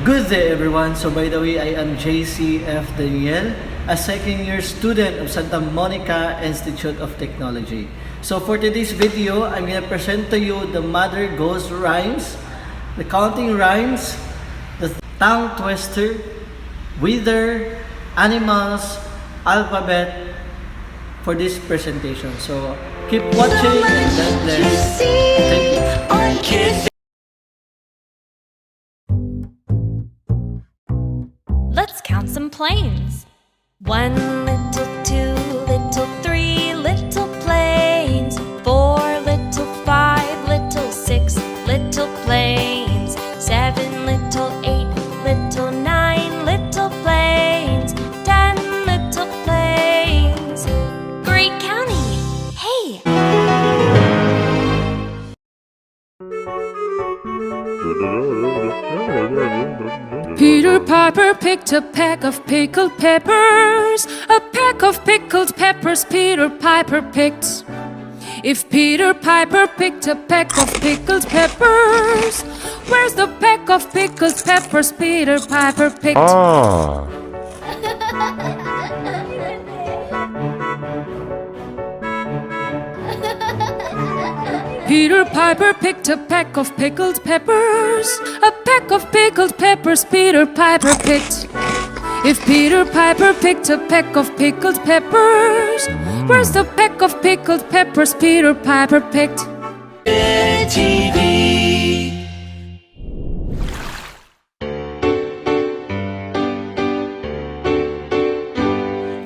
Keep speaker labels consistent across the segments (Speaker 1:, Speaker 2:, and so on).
Speaker 1: Good day everyone. So by the way, I am JCF Daniel, a second year student of Santa Monica Institute of Technology. So for today's video, I'm going to present to you the Mother Goose rhymes, the counting rhymes, the tongue twister, weather, animals, alphabet for this presentation. So keep watching and God bless. Thank you.
Speaker 2: Let's count some planes. 1 little, 2 little, 3 little planes. 4 little, 5 little, 6 little planes. 7 little, 8 little, 9 little planes. 10 little planes. Great counting! Hey!
Speaker 3: Peter Piper picked a peck of pickled peppers. A peck of pickled peppers Peter Piper picked. If Peter Piper picked a peck of pickled peppers, where's the peck of pickled peppers Peter Piper picked? Peter Piper picked a peck of pickled peppers. A peck of pickled peppers Peter Piper picked. If Peter Piper picked a peck of pickled peppers, where's the peck of pickled peppers Peter Piper picked?
Speaker 1: TV.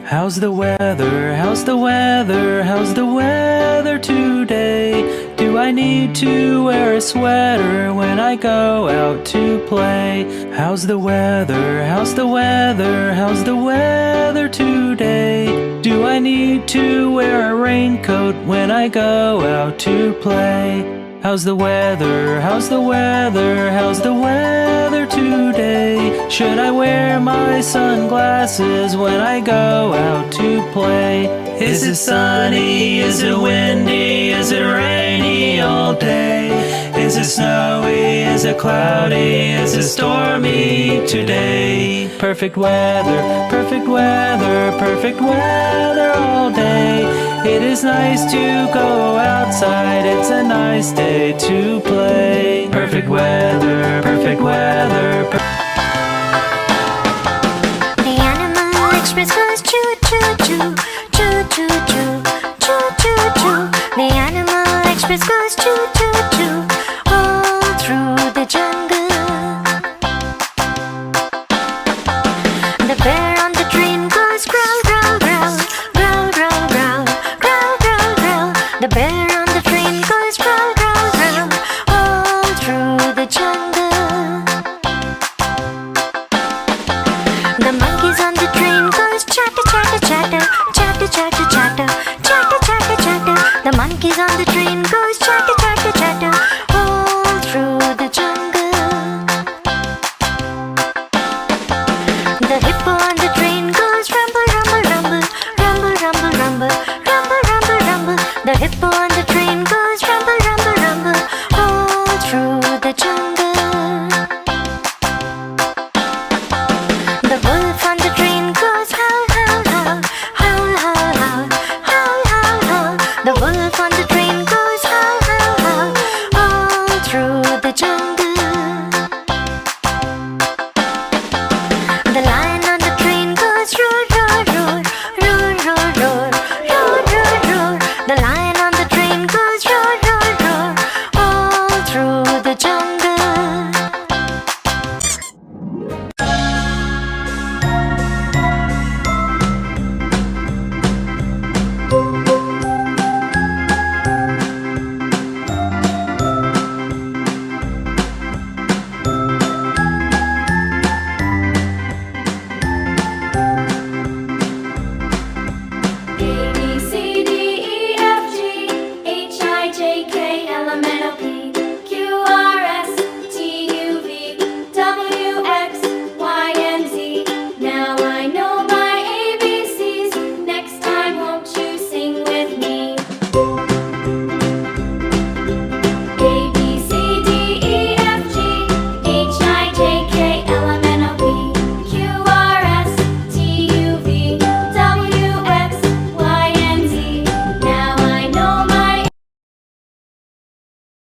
Speaker 1: How's the weather? How's the weather? How's the weather today? Do I need to wear a sweater when I go out to play? How's the weather? How's the weather? How's the weather today? Do I need to wear a raincoat when I go out to play? How's the weather? How's the weather? How's the weather today? Should I wear my sunglasses when I go out to play? Is it sunny? Is it windy? Is it rainy all day? Is it snowy? Is it cloudy? Is it stormy today? Perfect weather, perfect weather, perfect weather all day. It is nice to go outside, it's a nice day to play. Perfect weather, perfect weather.